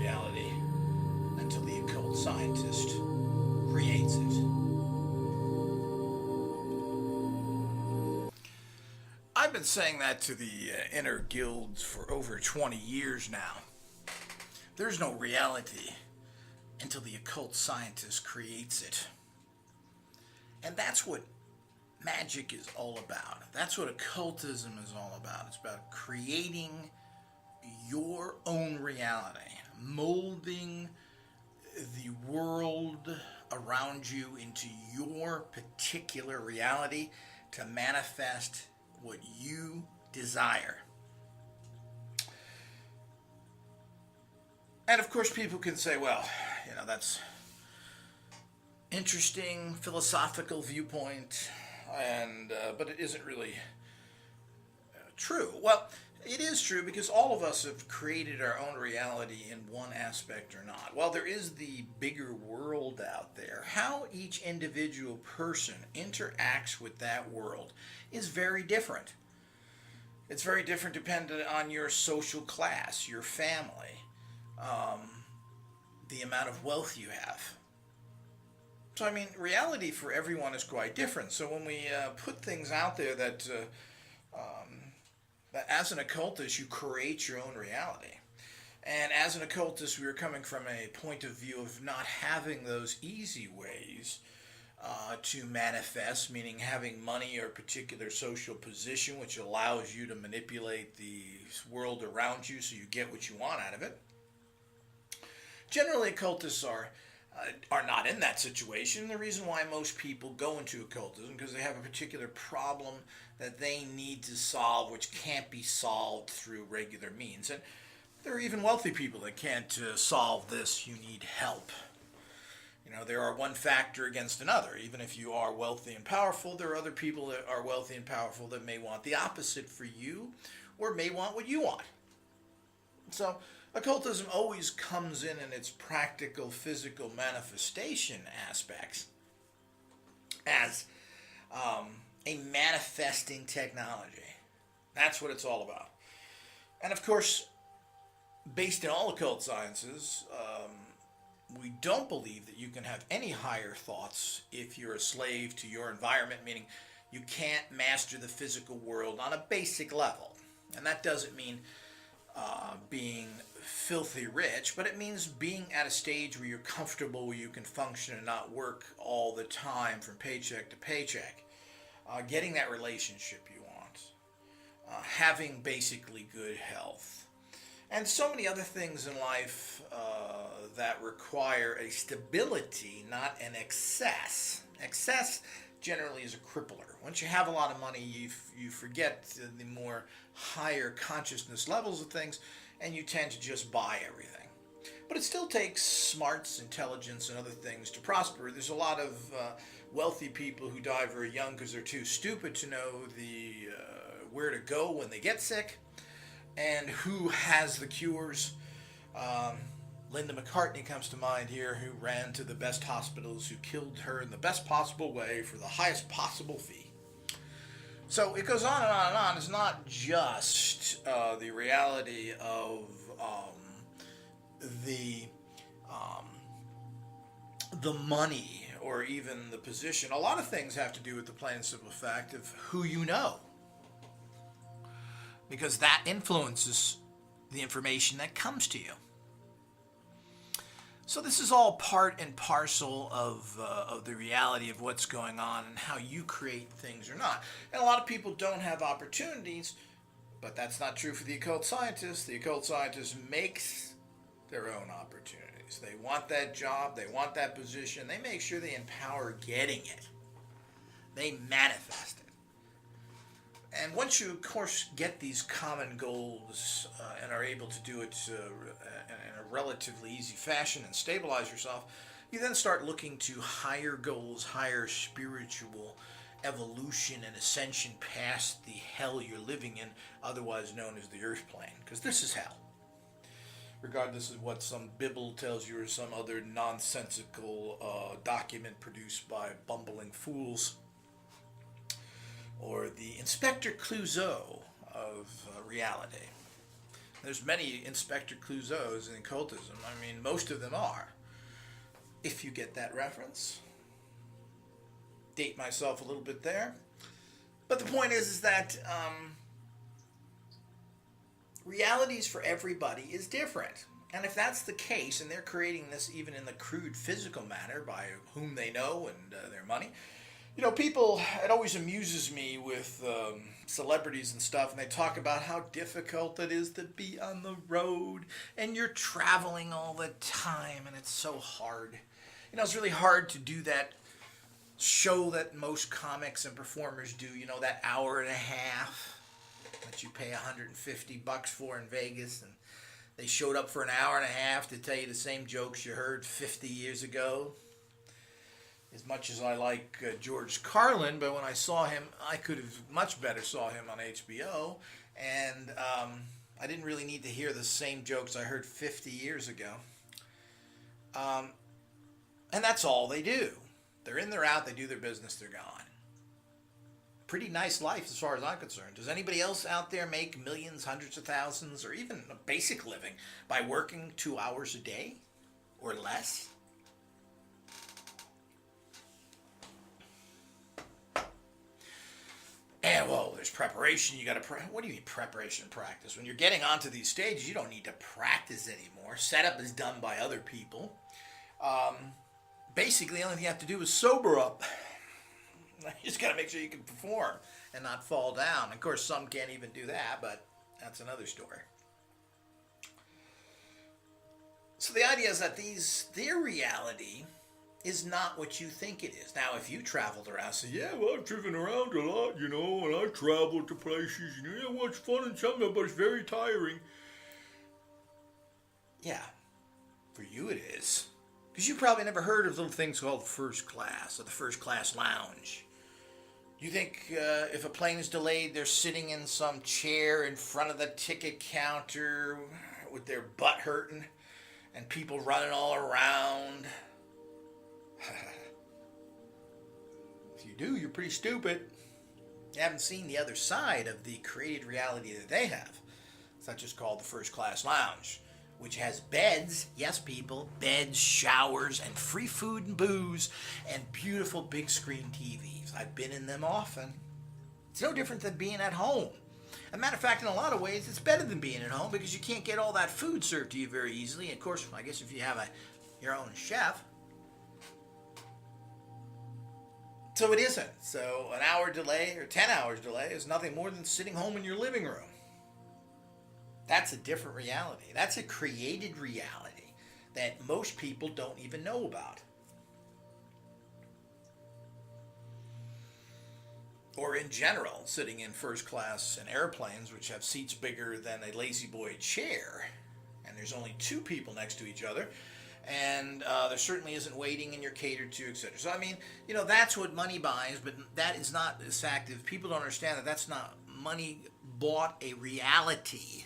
reality until the occult scientist creates it. I've been saying that to the inner guilds for over 20 years now. There's no reality until the occult scientist creates it. And that's what magic is all about. That's what occultism is all about. It's about creating your own reality, molding the world around you into your particular reality to manifest what you desire. And of course, people can say, well, that's interesting philosophical viewpoint, and but it isn't really true. Well, it is true because all of us have created our own reality in one aspect or not. While there is the bigger world out there, how each individual person interacts with that world is very different. It's very different depending on your social class, your family, the amount of wealth you have. So, reality for everyone is quite different. So when we put things out there that as an occultist, you create your own reality. And as an occultist, we are coming from a point of view of not having those easy ways to manifest, meaning having money or a particular social position which allows you to manipulate the world around you so you get what you want out of it. Generally, occultists are not in that situation. The reason why most people go into occultism because they have a particular problem that they need to solve which can't be solved through regular means. And there are even wealthy people that can't solve this. You need help. There are one factor against another. Even if you are wealthy and powerful, there are other people that are wealthy and powerful that may want the opposite for you or may want what you want. So occultism always comes in its practical, physical manifestation aspects as a manifesting technology. That's what it's all about. And of course, based in all occult sciences, we don't believe that you can have any higher thoughts if you're a slave to your environment, meaning you can't master the physical world on a basic level. And that doesn't mean being filthy rich, but it means being at a stage where you're comfortable, where you can function and not work all the time from paycheck to paycheck. Getting that relationship you want. Having basically good health. And so many other things in life that require a stability, not an excess. Excess generally is a crippler. Once you have a lot of money, you forget the more higher consciousness levels of things, and you tend to just buy everything. But it still takes smarts, intelligence, and other things to prosper. There's a lot of wealthy people who die very young because they're too stupid to know where to go when they get sick, and who has the cures. Linda McCartney comes to mind here, who ran to the best hospitals, who killed her in the best possible way for the highest possible fee. So it goes on and on and on. It's not just the reality of the money or even the position. A lot of things have to do with the plain and simple fact of who you know, because that influences the information that comes to you. So this is all part and parcel of the reality of what's going on and how you create things or not. And a lot of people don't have opportunities, but that's not true for the occult scientist. The occult scientist makes their own opportunities. They want that job, they want that position, they make sure they empower getting it. They manifest it. And once you, of course, get these common goals and are able to do it in a relatively easy fashion and stabilize yourself, you then start looking to higher goals, higher spiritual evolution and ascension past the hell you're living in, otherwise known as the earth plane. Because this is hell. Regardless of what some Bible tells you or some other nonsensical document produced by bumbling fools, or the Inspector Clouseau of reality. There's many Inspector Clouseaus in occultism. I mean, most of them are. If you get that reference. Date myself a little bit there. But the point is that realities for everybody is different. And if that's the case, and they're creating this even in the crude physical manner by whom they know and their money, you know, people, it always amuses me with celebrities and stuff, and they talk about how difficult it is to be on the road, and you're traveling all the time, and it's so hard. You know, it's really hard to do that show that most comics and performers do, you know, that hour and a half that you pay $150 for in Vegas, and they showed up for an hour and a half to tell you the same jokes you heard 50 years ago. As much as I like George Carlin, but when I saw him, I could have much better saw him on HBO, and I didn't really need to hear the same jokes I heard 50 years ago. And that's all they do. They're in, they're out, they do their business, they're gone. Pretty nice life as far as I'm concerned. Does anybody else out there make millions, hundreds of thousands, or even a basic living by working 2 hours a day or less? And, well, there's preparation. You got to what do you mean preparation and practice? When you're getting onto these stages, you don't need to practice anymore. Setup is done by other people. Basically, the only thing you have to do is sober up. You just got to make sure you can perform and not fall down. Of course, some can't even do that, but that's another story. So the idea is that their reality is not what you think it is. Now, if you traveled around, say, yeah, well, I've driven around a lot, you know, and I've traveled to places, you know, yeah, well, it's fun and something, but it's very tiring. Yeah, for you it is. Because you probably never heard of little things called first class or the first class lounge. You think if a plane is delayed, they're sitting in some chair in front of the ticket counter with their butt hurting and people running all around? If you do, you're pretty stupid. You haven't seen the other side of the created reality that they have. It's not just called the first class lounge, which has beds, yes people, beds, showers, and free food and booze, and beautiful big screen TVs. I've been in them often. It's no different than being at home. As a matter of fact, in a lot of ways, it's better than being at home because you can't get all that food served to you very easily. And of course, I guess if you have your own chef. So it isn't. So an hour delay or 10 hours delay is nothing more than sitting home in your living room. That's a different reality. That's a created reality that most people don't even know about. Or in general, sitting in first class in airplanes, which have seats bigger than a lazy boy chair, and there's only two people next to each other, and there certainly isn't waiting and you're catered to, etc. So, I mean, you know, that's what money buys, but that is not as active. People don't understand that that's not money bought a reality.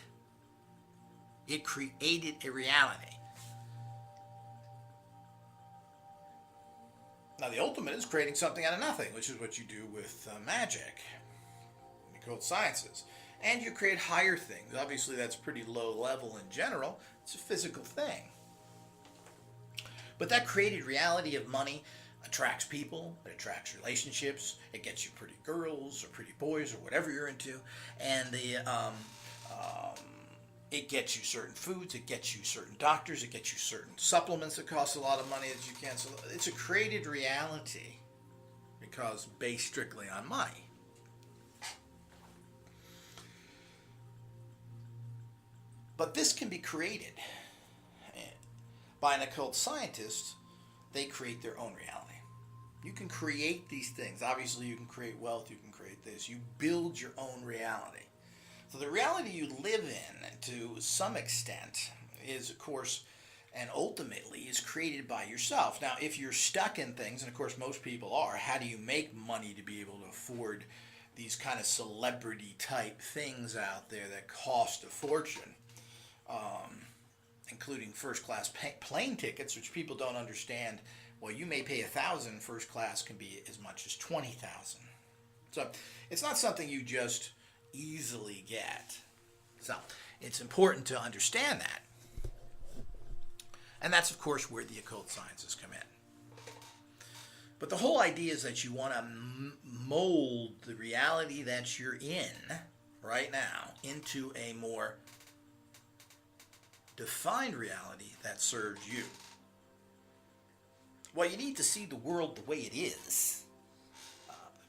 It created a reality. Now, the ultimate is creating something out of nothing, which is what you do with magic, the occult sciences. And you create higher things. Obviously, that's pretty low level in general. It's a physical thing. But that created reality of money attracts people, it attracts relationships, it gets you pretty girls or pretty boys or whatever you're into, and it gets you certain foods, it gets you certain doctors, it gets you certain supplements that cost a lot of money that you can't. So it's a created reality because based strictly on money. But this can be created by an occult scientist. They create their own reality. You can create these things. Obviously, you can create wealth, you can create this. You build your own reality. So the reality you live in, to some extent, is, of course, and ultimately is created by yourself. Now, if you're stuck in things, and of course most people are, how do you make money to be able to afford these kind of celebrity type things out there that cost a fortune? Including first class plane tickets, which people don't understand. Well, you may pay $1,000, first class can be as much as $20,000. So it's not something you just easily get. So it's important to understand that. And that's, of course, where the occult sciences come in. But the whole idea is that you want to mold the reality that you're in right now into a more defined reality that serves you. Well, you need to see the world the way it is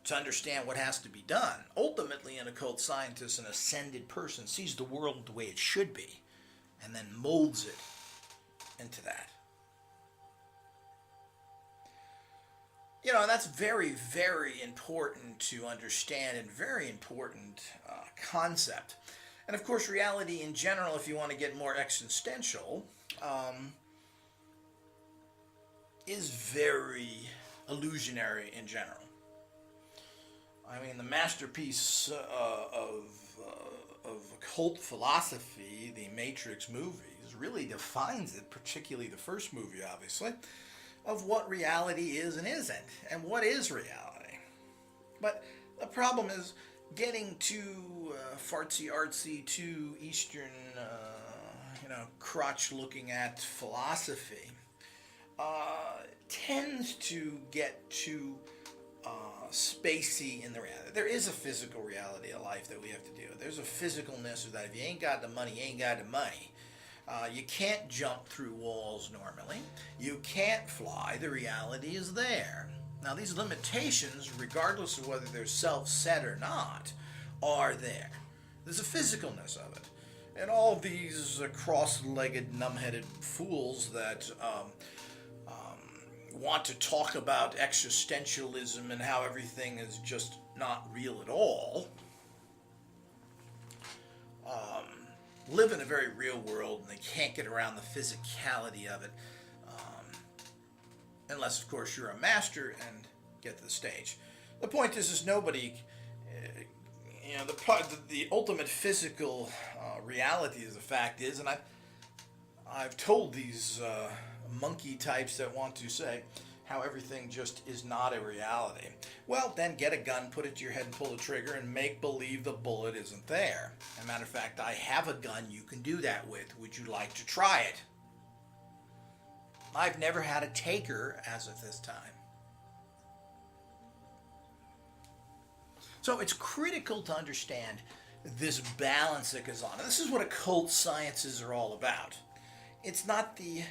to understand what has to be done. Ultimately, an occult scientist, an ascended person, sees the world the way it should be and then molds it into that. You know, and that's very, very important to understand and very important concept. And of course, reality in general, if you want to get more existential, is very illusionary in general. I mean, the masterpiece of occult philosophy, the Matrix movies, really defines it, particularly the first movie, obviously, of what reality is and isn't, and what is reality. But the problem is getting too fartsy-artsy, too Eastern, crotch-looking at philosophy tends to get too spacey in the reality. There is a physical reality of life that we have to deal with. There's a physicalness of that. If you ain't got the money, you ain't got the money. You can't jump through walls normally. You can't fly. The reality is there. Now, these limitations, regardless of whether they're self-set or not, are there. There's a physicalness of it. And all these cross-legged, numb-headed fools that want to talk about existentialism and how everything is just not real at all, live in a very real world, and they can't get around the physicality of it, unless, of course, you're a master and get to the stage. The point is nobody, the ultimate physical reality is the fact is, and I've told these monkey types that want to say how everything just is not a reality. Well, then get a gun, put it to your head and pull the trigger and make believe the bullet isn't there. As a matter of fact, I have a gun you can do that with. Would you like to try it? I've never had a taker as of this time. So it's critical to understand this balance that goes on. And this is what occult sciences are all about. It's not the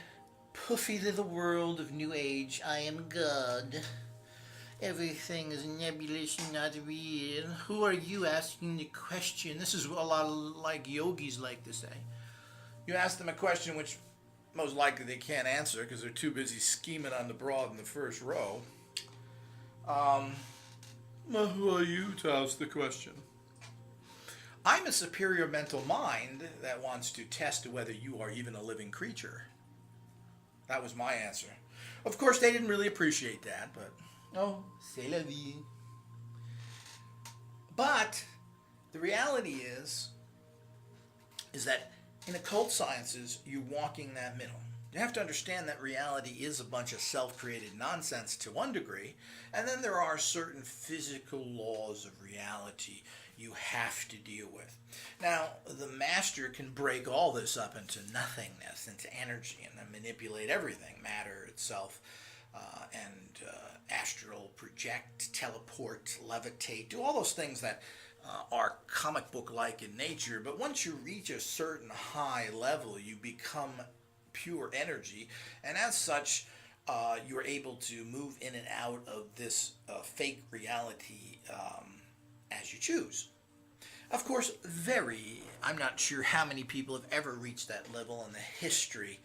puffy to the world of New Age, I am God. Everything is nebulous and not real. Who are you asking the question? This is what a lot of like yogis like to say. You ask them a question which most likely they can't answer because they're too busy scheming on the broad in the first row. Well, who are you to ask the question? I'm a superior mental mind that wants to test whether you are even a living creature. That was my answer. Of course, they didn't really appreciate that, but oh, c'est la vie. But the reality is that in occult sciences, you're walking that middle. You have to understand that reality is a bunch of self-created nonsense to one degree, and then there are certain physical laws of reality you have to deal with. Now, the master can break all this up into nothingness, into energy, and then manipulate everything, matter itself, and astral project, teleport, levitate, do all those things that are comic book-like in nature. But once you reach a certain high level, you become pure energy, and as such, you're able to move in and out of this fake reality as you choose. Of course, I'm not sure how many people have ever reached that level in the history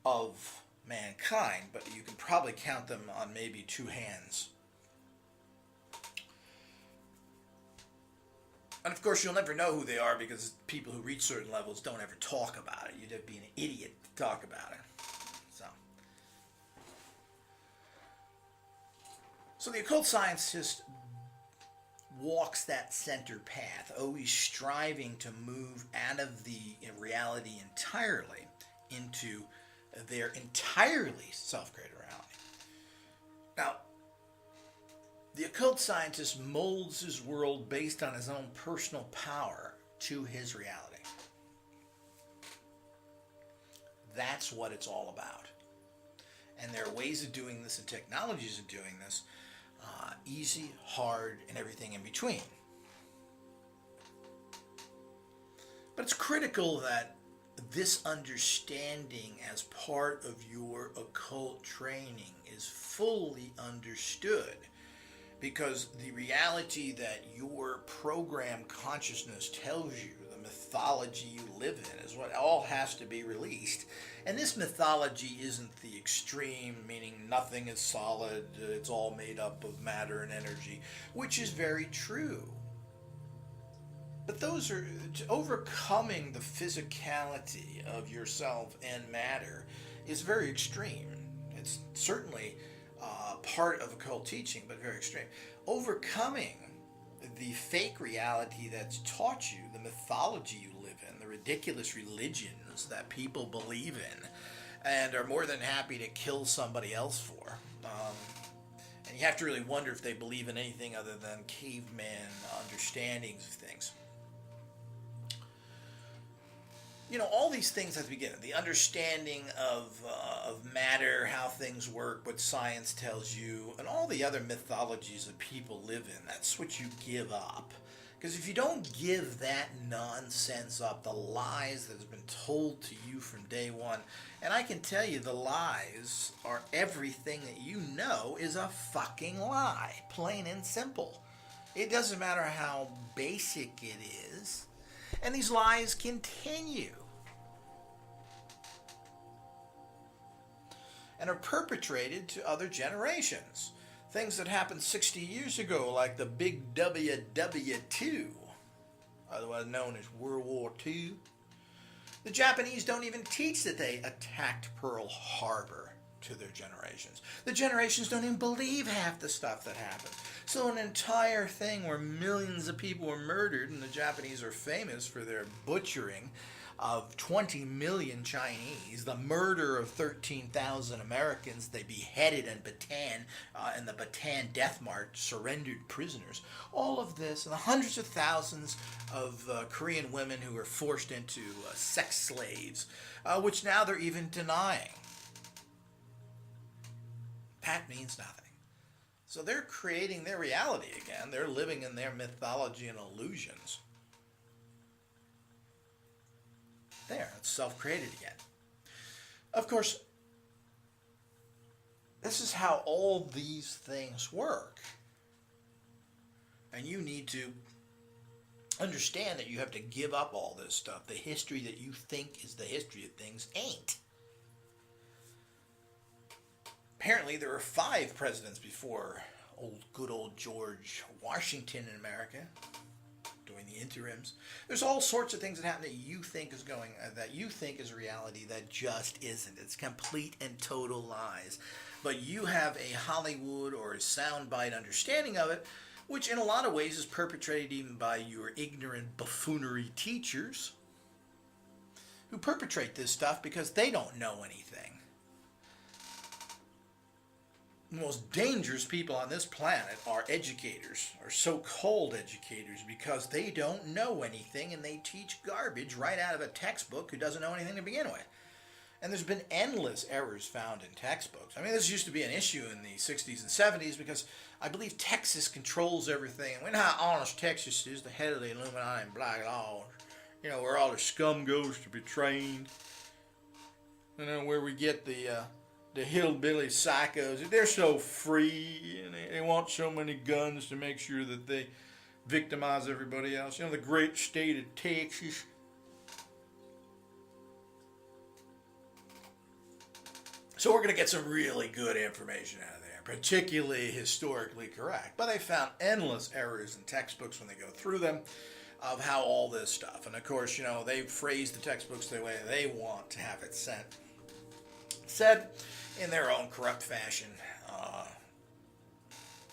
of mankind, but you can probably count them on maybe two hands. And of course, you'll never know who they are because people who reach certain levels don't ever talk about it. You'd have to be an idiot to talk about it. So the occult scientist walks that center path, always striving to move out of the reality entirely into their entirely self-created reality. Now, the occult scientist molds his world based on his own personal power to his reality. That's what it's all about. And there are ways of doing this and technologies of doing this, easy, hard, and everything in between. But it's critical that this understanding as part of your occult training is fully understood, because the reality that your program consciousness tells you, the mythology you live in, is what all has to be released. And this mythology isn't the extreme, meaning nothing is solid, it's all made up of matter and energy, which is very true. But those are overcoming the physicality of yourself and matter is very extreme. It's certainly part of occult teaching, but very extreme. Overcoming the fake reality that's taught you, the mythology you live in, the ridiculous religions that people believe in and are more than happy to kill somebody else for. And you have to really wonder if they believe in anything other than caveman understandings of things. You know, all these things at the beginning, the understanding of matter, how things work, what science tells you, and all the other mythologies that people live in, that's what you give up. Because if you don't give that nonsense up, the lies that has been told to you from day one, and I can tell you the lies are everything that you know is a fucking lie, plain and simple. It doesn't matter how basic it is. And these lies continue and are perpetrated to other generations. Things that happened 60 years ago, like the big WW2, otherwise known as World War II. The Japanese don't even teach that they attacked Pearl Harbor to their generations. The generations don't even believe half the stuff that happened. So an entire thing where millions of people were murdered, and the Japanese are famous for their butchering of 20 million Chinese, the murder of 13,000 Americans they beheaded in Bataan, in the Bataan Death March, surrendered prisoners. All of this, and the hundreds of thousands of Korean women who were forced into sex slaves, which now they're even denying. That means nothing. So they're creating their reality again. They're living in their mythology and illusions. There, it's self-created again. Of course, this is how all these things work. And you need to understand that you have to give up all this stuff. The history that you think is the history of things ain't. Apparently, there were 5 presidents before good old George Washington in America, during the interims. There's all sorts of things that happen that you think is that you think is reality that just isn't. It's complete and total lies. But you have a Hollywood or a soundbite understanding of it, which in a lot of ways is perpetrated even by your ignorant buffoonery teachers who perpetrate this stuff because they don't know anything. The most dangerous people on this planet are educators, or so-called educators, because they don't know anything and they teach garbage right out of a textbook who doesn't know anything to begin with. And there's been endless errors found in textbooks. I mean, this used to be an issue in the 60s and 70s because I believe Texas controls everything. And we know how honest Texas is, the head of the Illuminati and Black Law, you know, where all the scum goes to be trained. You know, where we get the hillbilly psychos. They're so free, and they want so many guns to make sure that they victimize everybody else. You know, the great state of Texas. So we're going to get some really good information out of there, particularly historically correct. But they found endless errors in textbooks when they go through them of how all this stuff. And of course, you know, they phrase the textbooks the way they want to have it said in their own corrupt fashion.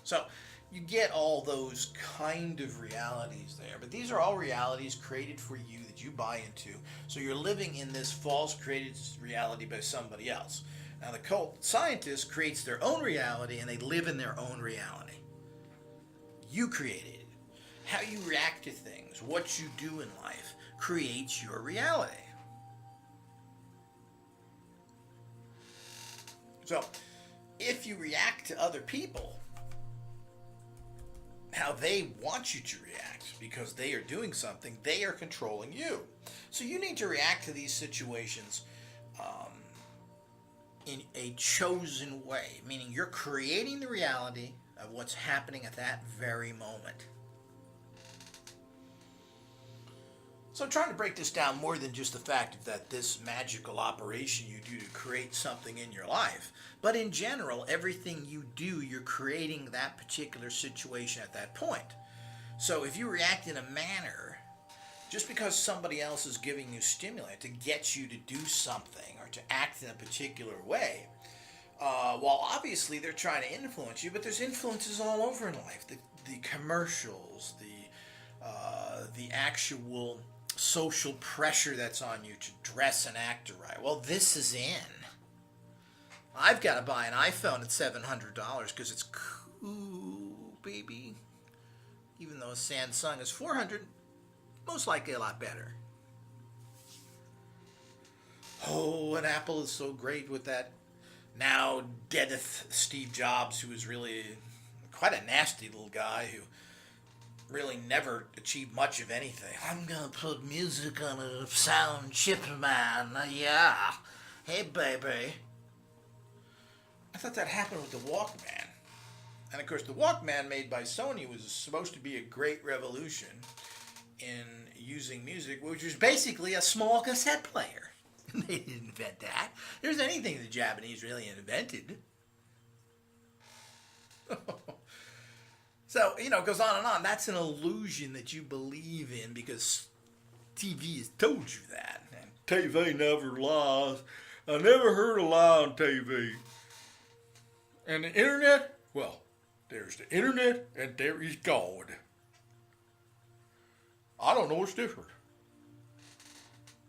So you get all those kind of realities there. But these are all realities created for you that you buy into. So you're living in this false created reality by somebody else. Now the cult scientist creates their own reality and they live in their own reality. You created it. How you react to things, what you do in life, creates your reality. So, if you react to other people how they want you to react because they are doing something, they are controlling you. So you need to react to these situations in a chosen way, meaning you're creating the reality of what's happening at that very moment. So I'm trying to break this down more than just the fact that this magical operation you do to create something in your life. But in general, everything you do, you're creating that particular situation at that point. So if you react in a manner, just because somebody else is giving you stimulant to get you to do something or to act in a particular way, while obviously they're trying to influence you, but there's influences all over in life. The commercials, the actual social pressure that's on you to dress and act right. Well, this is in. I've got to buy an iPhone at $700 because it's cool, baby. Even though a Samsung is $400, most likely a lot better. Oh, and Apple is so great with that now deadeth Steve Jobs, who was really quite a nasty little guy who really never achieved much of anything. I'm gonna put music on a sound chip, man. Yeah. Hey, baby. I thought that happened with the Walkman. And of course, the Walkman made by Sony was supposed to be a great revolution in using music, which was basically a small cassette player. They didn't invent that. There's anything the Japanese really invented. So, it goes on and on. That's an illusion that you believe in because TV has told you that. And TV never lies. I never heard a lie on TV. And the internet? Well, there's the internet and there is God. I don't know what's different.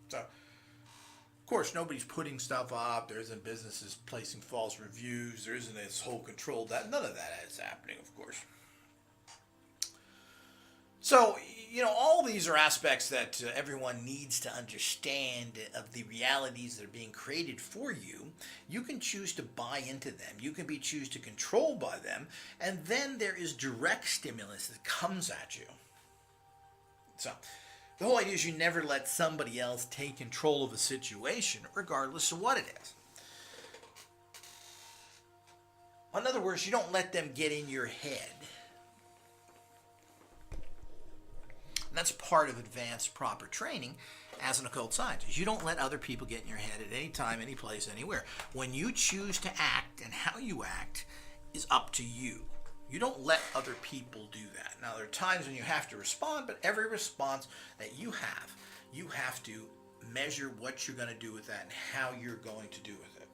So, of course, nobody's putting stuff up. There isn't businesses placing false reviews. There isn't this whole control. None of that is happening, of course. So, all these are aspects that everyone needs to understand of the realities that are being created for you. You can choose to buy into them. You can be choose to control by them. And then there is direct stimulus that comes at you. So, the whole idea is you never let somebody else take control of a situation, regardless of what it is. In other words, you don't let them get in your head. That's part of advanced proper training as an occult scientist. You don't let other people get in your head at any time, any place, anywhere. When you choose to act and how you act is up to you. You don't let other people do that. Now, there are times when you have to respond, but every response that you have to measure what you're going to do with that and how you're going to do with it.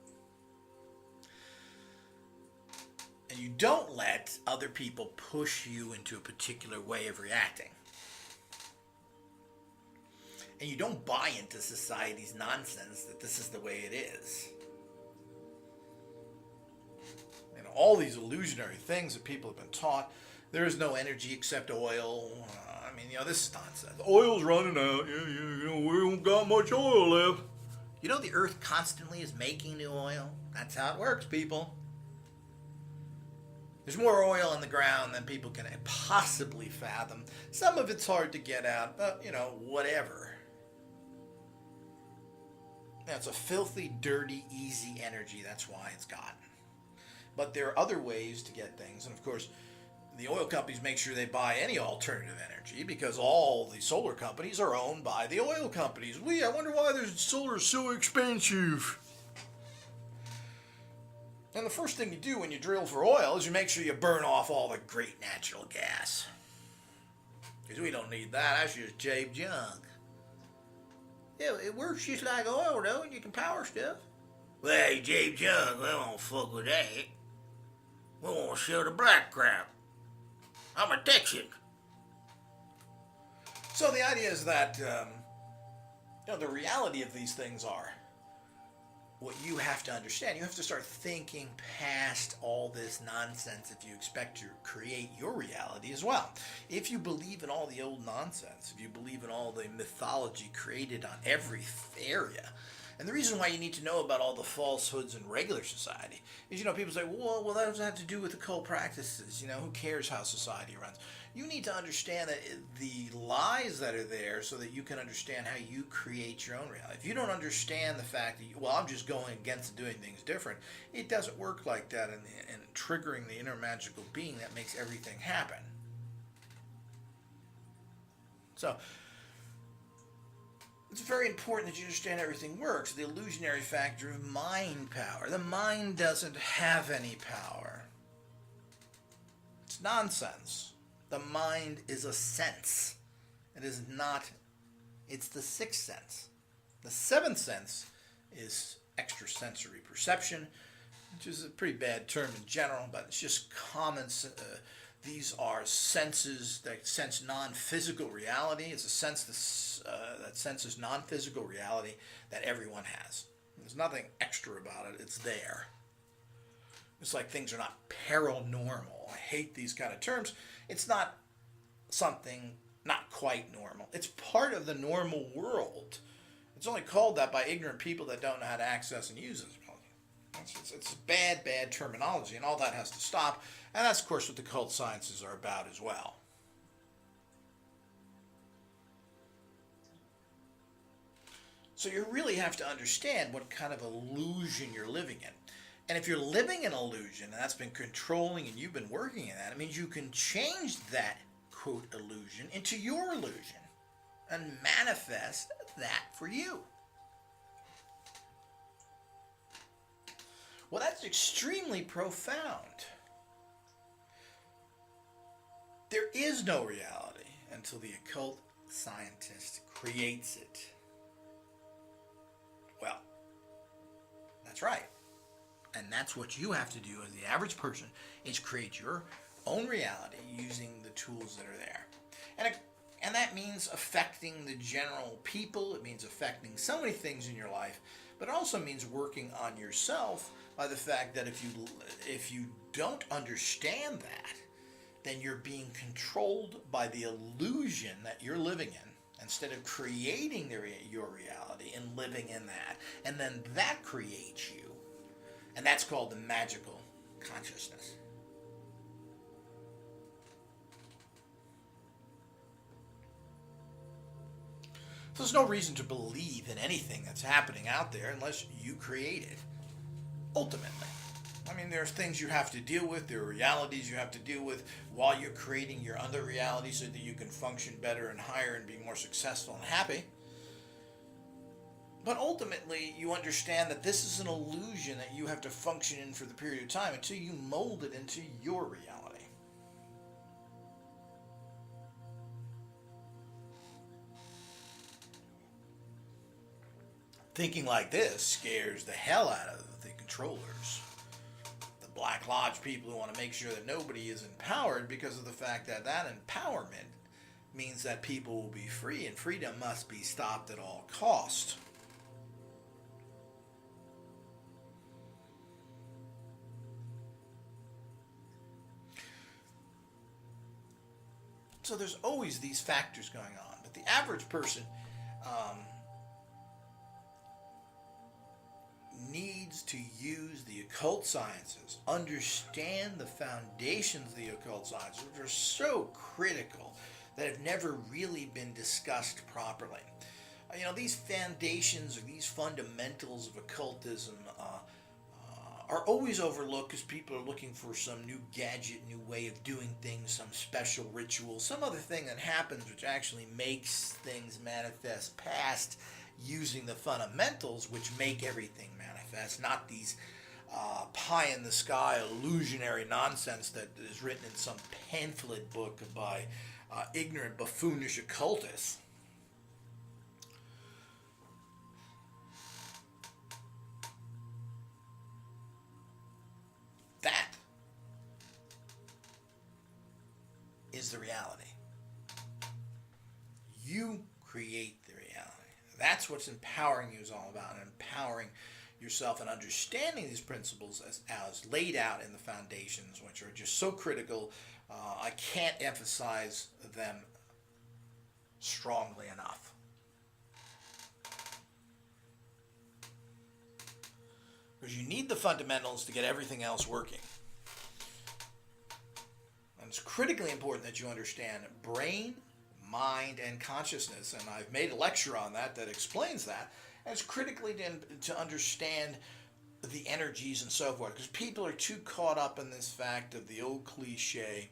And you don't let other people push you into a particular way of reacting. And you don't buy into society's nonsense that this is the way it is. All these illusionary things that people have been taught. There is no energy except oil. This is nonsense. Oil's running out. We don't got much oil left. The earth constantly is making new oil. That's how it works, people. There's more oil in the ground than people can possibly fathom. Some of it's hard to get out, but, whatever. It's a filthy, dirty, easy energy. That's why it's gotten. But there are other ways to get things. And, of course, the oil companies make sure they buy any alternative energy because all the solar companies are owned by the oil companies. I wonder why solar is so expensive. And the first thing you do when you drill for oil is you make sure you burn off all the great natural gas. Because we don't need that. That's just cheap junk. Yeah, it works just like oil, though, and you can power stuff. Well, hey, cheap junk, we won't fuck with that. We won't sell the black crap. I'm a Texan. So the idea is that, the reality of these things are what you have to understand. You have to start thinking past all this nonsense if you expect to create your reality as well. If you believe in all the old nonsense, if you believe in all the mythology created on every area, And the reason why you need to know about all the falsehoods in regular society is, people say, well, that doesn't have to do with occult practices. Who cares how society runs? You need to understand that the lies that are there so that you can understand how you create your own reality. If you don't understand the fact that, I'm just going against doing things different, it doesn't work like that in triggering the inner magical being that makes everything happen. So, it's very important that you understand how everything works. The illusionary factor of mind power. The mind doesn't have any power. It's nonsense. The mind is a sense. It is not, it's the sixth sense. The seventh sense is extrasensory perception, which is a pretty bad term in general, but it's just common. These are senses that sense non-physical reality. It's a sense that senses non-physical reality that everyone has. There's nothing extra about it. It's there. It's like things are not paranormal. I hate these kind of terms. It's not something not quite normal. It's part of the normal world. It's only called that by ignorant people that don't know how to access and use it. It's bad terminology, and all that has to stop. And that's, of course, what the occult sciences are about as well. So you really have to understand what kind of illusion you're living in. And if you're living in illusion, and that's been controlling and you've been working in that, it means you can change that, quote, illusion into your illusion and manifest that for you. Well, that's extremely profound. There is no reality until the occult scientist creates it. Well, that's right. And that's what you have to do as the average person, is create your own reality using the tools that are there. And that means affecting the general people. It means affecting so many things in your life. But it also means working on yourself by the fact that if you don't understand that, then you're being controlled by the illusion that you're living in, instead of creating your reality and living in that. And then that creates you. And that's called the magical consciousness. So there's no reason to believe in anything that's happening out there unless you create it, ultimately. I mean, there's things you have to deal with. There are realities you have to deal with while you're creating your other reality so that you can function better and higher and be more successful and happy. But ultimately, you understand that this is an illusion that you have to function in for the period of time until you mold it into your reality. Thinking like this scares the hell out of the controllers. The Black Lodge people who want to make sure that nobody is empowered, because of the fact that that empowerment means that people will be free, and freedom must be stopped at all cost. So there's always these factors going on, but the average person needs to use the occult sciences, understand the foundations of the occult sciences, which are so critical that have never really been discussed properly. These foundations or these fundamentals of occultism are always overlooked because people are looking for some new gadget, new way of doing things, some special ritual, some other thing that happens which actually makes things manifest past using the fundamentals which make everything manifest, not these pie-in-the-sky illusionary nonsense that is written in some pamphlet book by ignorant, buffoonish occultists. That is the reality. You create the reality. That's what empowering you is all about, and empowering yourself and understanding these principles as laid out in the foundations, which are just so critical. I can't emphasize them strongly enough. Because you need the fundamentals to get everything else working. And it's critically important that you understand brain, mind, and consciousness. And I've made a lecture on that explains that. And it's critically to understand the energies and so forth. Because people are too caught up in this fact of the old cliche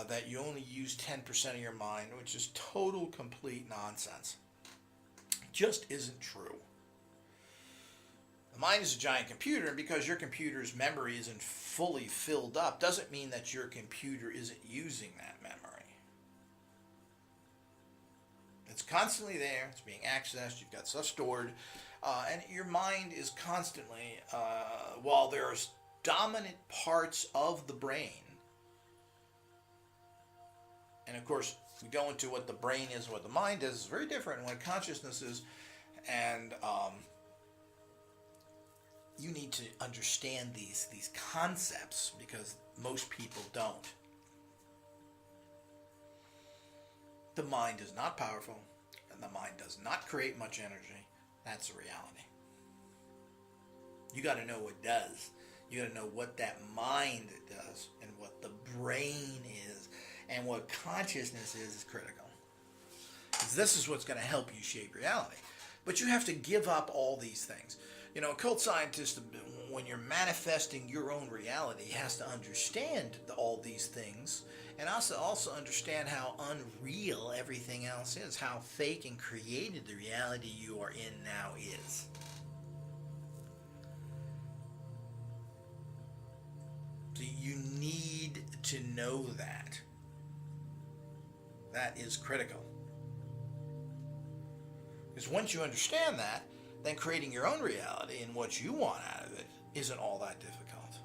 that you only use 10% of your mind, which is total, complete nonsense. It just isn't true. The mind is a giant computer, and because your computer's memory isn't fully filled up, doesn't mean that your computer isn't using that memory. It's constantly there, it's being accessed, you've got stuff stored, and your mind is constantly, while there's dominant parts of the brain, and of course, we go into what the brain is and what the mind is, it's very different, and what consciousness is, and you need to understand these concepts because most people don't. The mind is not powerful, and the mind does not create much energy. That's a reality. You got to know what does. You got to know what that mind does, and what the brain is, and what consciousness is critical. Because this is what's going to help you shape reality. But you have to give up all these things. You know, occult scientists, when you're manifesting your own reality, has to understand all these things, and also understand how unreal everything else is, how fake and created the reality you are in now is. So you need to know that. That is critical. Because once you understand that, then creating your own reality and what you want out of it isn't all that difficult.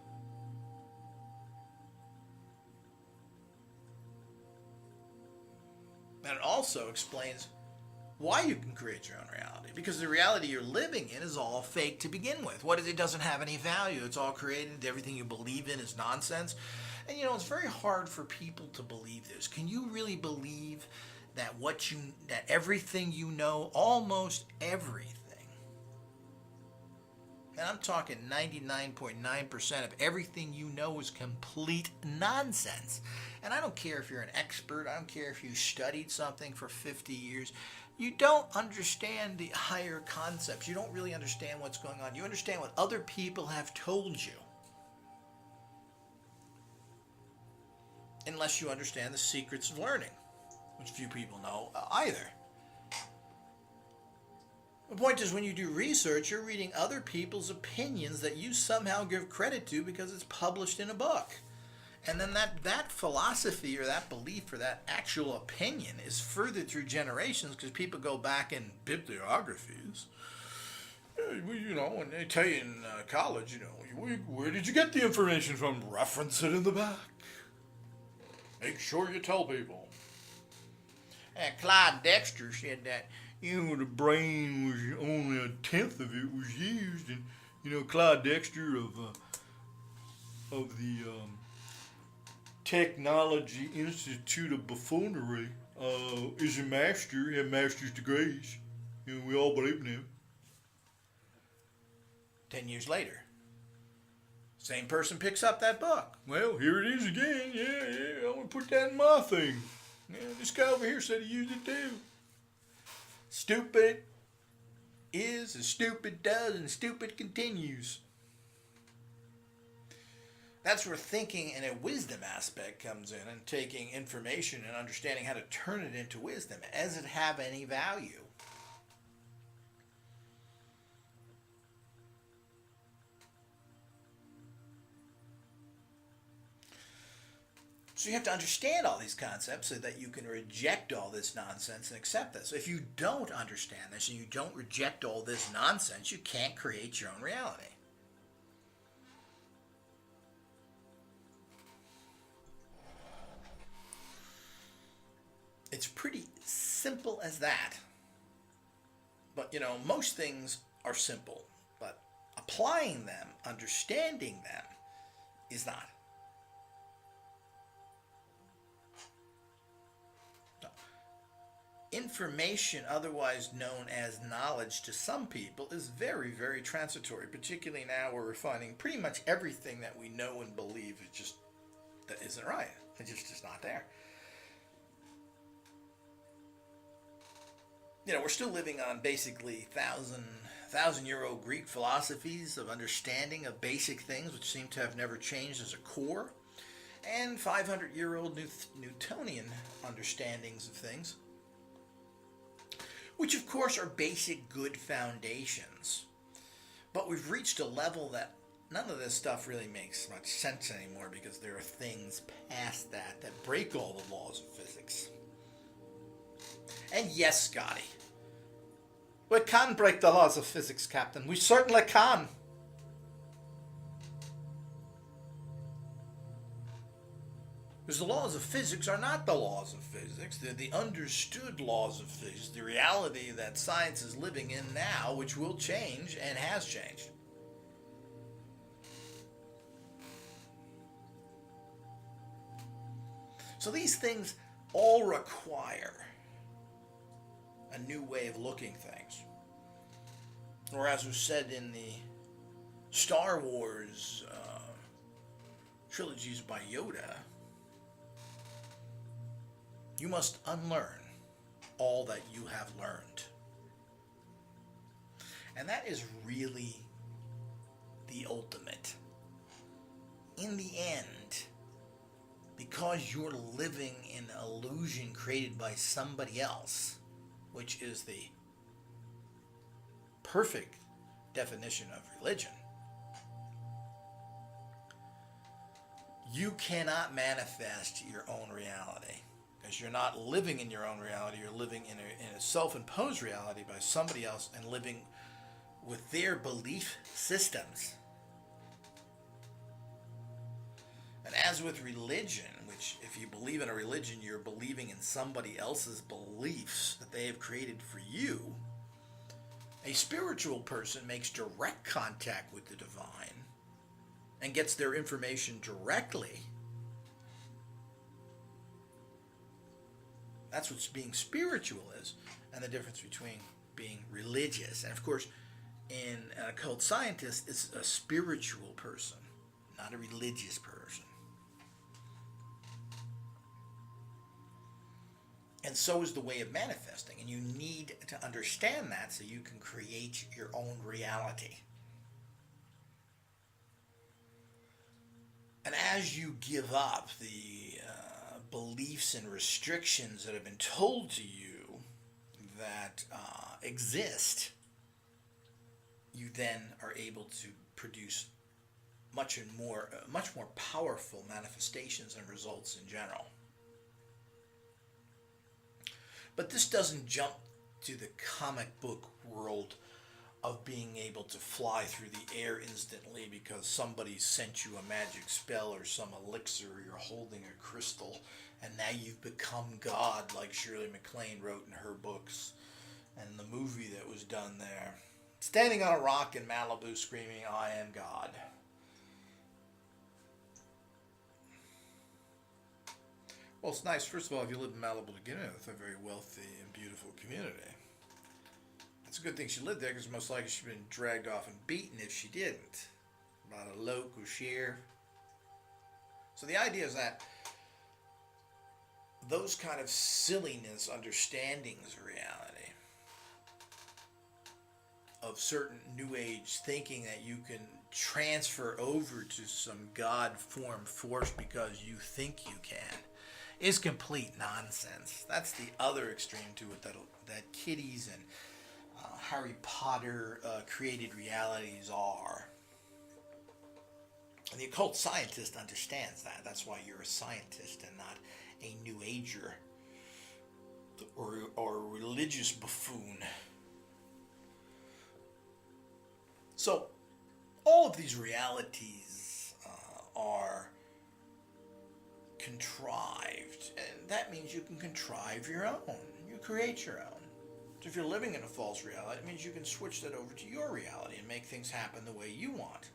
And it also explains why you can create your own reality. Because the reality you're living in is all fake to begin with. It doesn't have any value. It's all created. Everything you believe in is nonsense. And it's very hard for people to believe this. Can you really believe that that everything you know, almost everything, and I'm talking 99.9% of everything you know is complete nonsense. And I don't care if you're an expert. I don't care if you studied something for 50 years. You don't understand the higher concepts. You don't really understand what's going on. You understand what other people have told you. Unless you understand the secrets of learning, which few people know either. The point is, when you do research, you're reading other people's opinions that you somehow give credit to because it's published in a book. And then that philosophy or that belief or that actual opinion is furthered through generations because people go back in bibliographies. When they tell you in college, where did you get the information from? Reference it in the back. Make sure you tell people. And Clyde Dexter said that the brain was only a tenth of it was used, and Clyde Dexter of the Technology Institute of Buffoonery is a master. He had master's degrees. We all believe in him. 10 years later, same person picks up that book. Well, here it is again. Yeah, I'm gonna put that in my thing. Yeah, this guy over here said he used it too. Stupid is as stupid does, and stupid continues. That's where thinking and a wisdom aspect comes in, and taking information and understanding how to turn it into wisdom. Does it have any value? So you have to understand all these concepts so that you can reject all this nonsense and accept this. So if you don't understand this and you don't reject all this nonsense, you can't create your own reality. It's pretty simple as that. But, most things are simple. But applying them, understanding them, is not. information, otherwise known as knowledge to some people, is very, very transitory, particularly now where we're finding pretty much everything that we know and believe is just, that isn't right. It just is not there. You know, we're still living on basically thousand-year-old Greek philosophies of understanding of basic things, which seem to have never changed as a core, and 500-year-old Newtonian understandings of things, which of course are basic good foundations. But we've reached a level that none of this stuff really makes much sense anymore, because there are things past that that break all the laws of physics. And yes, Scotty, we can break the laws of physics, Captain. We certainly can. Because the laws of physics are not the laws of physics. They're the understood laws of physics, the reality that science is living in now, which will change and has changed. So these things all require a new way of looking things. Or as was said in the Star Wars trilogies by Yoda, you must unlearn all that you have learned. And that is really the ultimate. In the end, because you're living in an illusion created by somebody else, which is the perfect definition of religion, you cannot manifest your own reality, because you're not living in your own reality. You're living in a self-imposed reality by somebody else and living with their belief systems. And as with religion, which if you believe in a religion, you're believing in somebody else's beliefs that they have created for you, a spiritual person makes direct contact with the divine and gets their information directly. That's what being spiritual is, and the difference between being religious. And of course, in an occult scientist, it's a spiritual person, not a religious person. And so is the way of manifesting, and you need to understand that so you can create your own reality. And as you give up the beliefs and restrictions that have been told to you that exist, you then are able to produce much more powerful manifestations and results in general. But this doesn't jump to the comic book world of being able to fly through the air instantly because somebody sent you a magic spell or some elixir, or you're holding a crystal, and now you've become God, like Shirley MacLaine wrote in her books, and the movie that was done there. Standing on a rock in Malibu screaming, "I am God." Well, it's nice, first of all, if you live in Malibu to begin with, a very wealthy and beautiful community. It's a good thing she lived there, because most likely she'd been dragged off and beaten if she didn't. By a local sheriff. So the idea is that those kind of silliness understandings of reality, of certain New Age thinking that you can transfer over to some God-form force because you think you can, is complete nonsense. That's the other extreme to it that kiddies and Harry Potter created realities are. And the occult scientist understands that. That's why you're a scientist and not a New Ager or a religious buffoon. So all of these realities are contrived, and that means you can contrive your own. You create your own. So if you're living in a false reality, it means you can switch that over to your reality and make things happen the way you want.